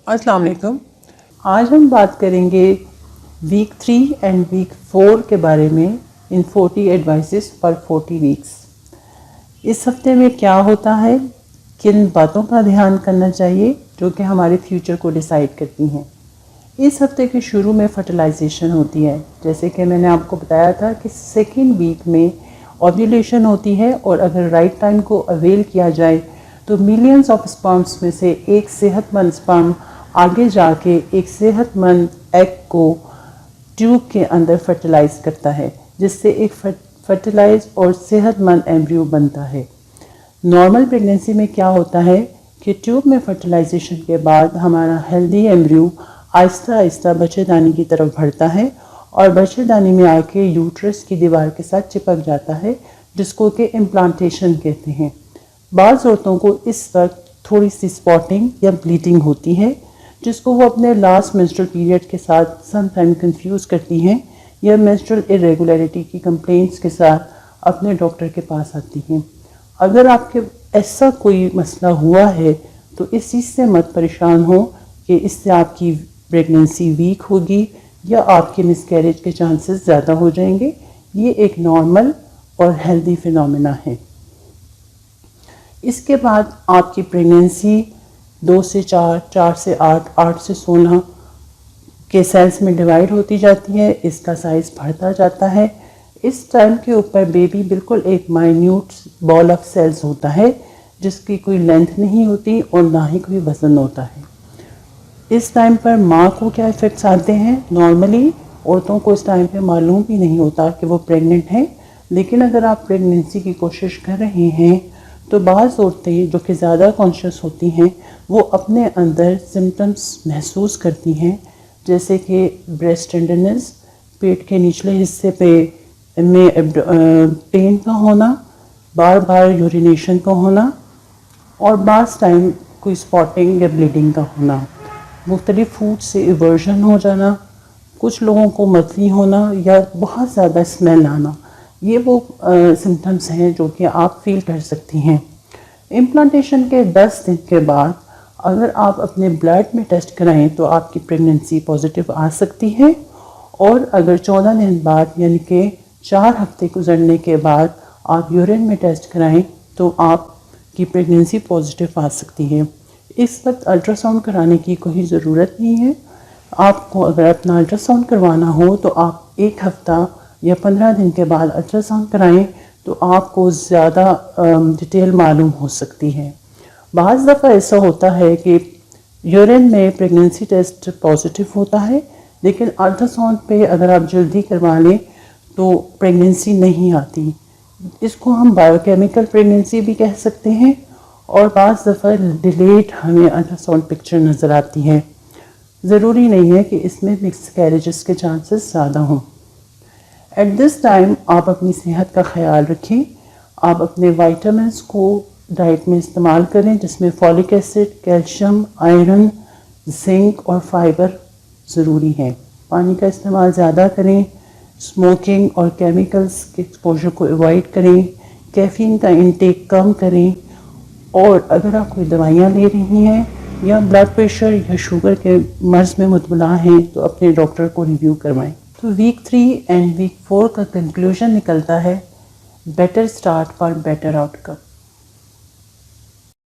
अस्सलाम वालेकुम। आज हम बात करेंगे वीक 3 एंड वीक 4 के बारे में इन 40 एडवाइसेस फॉर 40 वीक्स। इस हफ्ते में क्या होता है, किन बातों का ध्यान करना चाहिए जो कि हमारे फ्यूचर को डिसाइड करती हैं। इस हफ्ते के शुरू में फर्टिलाइजेशन होती है। जैसे कि मैंने आपको बताया था कि सेकेंड वीक में ओव्यूलेशन होती है और अगर राइट टाइम को अवेल किया जाए तो मिलियंस ऑफ स्पर्म्स में से एक सेहतमंद स्पर्म आगे जाके एक सेहतमंद एग को ट्यूब के अंदर फर्टिलाइज करता है, जिससे एक फर्टिलाइज और सेहतमंद एम्ब्रियो बनता है। नॉर्मल प्रेगनेंसी में क्या होता है कि ट्यूब में फर्टिलाइजेशन के बाद हमारा हेल्दी एम्ब्रियो आहिस्ता आहिस्ता बच्चेदानी की तरफ बढ़ता है और बच्चेदानी में आके यूट्रस की दीवार के साथ चिपक जाता है, जिसको कि इम्प्लांटेशन कहते हैं। बाज़ औरतों को इस वक्त थोड़ी सी स्पॉटिंग या ब्लीडिंग होती है, जिसको वो अपने लास्ट मेंस्ट्रुअल पीरियड के साथ समटाइम कंफ्यूज करती हैं या मेंस्ट्रुअल इरेगुलरिटी की कंप्लेंट्स के साथ अपने डॉक्टर के पास आती हैं। अगर आपके ऐसा कोई मसला हुआ है तो इस चीज़ से मत परेशान हो कि इससे आपकी प्रेगनेंसी वीक होगी या आपके मिसकैरेज के चांसेस ज़्यादा हो जाएंगे। ये एक नॉर्मल और हेल्दी फिनोमेना है। इसके बाद आपकी प्रेगनेंसी 2 से 4, 4 से 8, 8 से 16 के सेल्स में डिवाइड होती जाती है। इसका साइज़ बढ़ता जाता है। इस टाइम के ऊपर बेबी बिल्कुल एक माइन्यूट बॉल ऑफ सेल्स होता है, जिसकी कोई लेंथ नहीं होती और ना ही कोई वज़न होता है। इस टाइम पर माँ को क्या इफ़ेक्ट्स आते हैं? नॉर्मली औरतों को इस टाइम पे मालूम भी नहीं होता कि वो प्रेग्नेंट हैं, लेकिन अगर आप प्रेगनेंसी की कोशिश कर रहे हैं तो बाज़ औरतें जो कि ज़्यादा कॉन्शियस होती हैं वो अपने अंदर सिम्टम्स महसूस करती हैं, जैसे कि ब्रेस्ट टेंडरनेस, पेट के निचले हिस्से पे में पेन का होना, बार बार यूरिनेशन का होना और बाज़ टाइम कोई स्पॉटिंग या ब्लीडिंग का होना, मुख्तलिफ फूड से एवर्जन हो जाना, कुछ लोगों को मतली होना या बहुत ज़्यादा स्मेल आना। ये वो सिम्टम्स हैं जो कि आप फील कर सकती हैं। इम्प्लांटेशन के 10 दिन के बाद अगर आप अपने ब्लड में टेस्ट कराएं तो आपकी प्रेगनेंसी पॉजिटिव आ सकती है, और अगर 14 दिन बाद यानी कि 4 हफ्ते गुजरने के बाद आप यूरिन में टेस्ट कराएं तो आपकी प्रेगनेंसी पॉजिटिव आ सकती है। इस वक्त अल्ट्रासाउंड कराने की कोई ज़रूरत नहीं है। आपको अगर अपना अल्ट्रासाउंड करवाना हो तो आप 1 हफ़्ता या 15 दिन के बाद अल्ट्रासाउंड कराएं तो आपको ज़्यादा डिटेल मालूम हो सकती है। बाज़ दफ़ा ऐसा होता है कि यूरिन में प्रेगनेंसी टेस्ट पॉजिटिव होता है, लेकिन अल्ट्रासाउंड पे अगर आप जल्दी करवा लें तो प्रेगनेंसी नहीं आती। इसको हम बायोकेमिकल प्रेगनेंसी भी कह सकते हैं, और बाज़ दफ़ा डिलेड हमें अल्ट्रासाउंड पिक्चर नज़र आती है। ज़रूरी नहीं है कि इसमें मिसकैरेजेस के चांसेस ज़्यादा हों। एट दिस टाइम आप अपनी सेहत का ख्याल रखें। आप अपने वाइटामिन्स को डाइट में इस्तेमाल करें, जिसमें folic acid, calcium, iron, zinc और फाइबर ज़रूरी है। पानी का इस्तेमाल ज़्यादा करें। स्मोकिंग और केमिकल्स के एक्सपोजर को अवॉइड करें। कैफ़ीन का इंटेक कम करें। और अगर आप कोई दवाइयाँ ले रही हैं या ब्लड प्रेशर या शुगर के मर्ज़ में मुबतला हैं तो अपने डॉक्टर को रिव्यू करवाएं। तो वीक 3 एंड वीक 4 का कंक्लूजन निकलता है, better start for better outcome.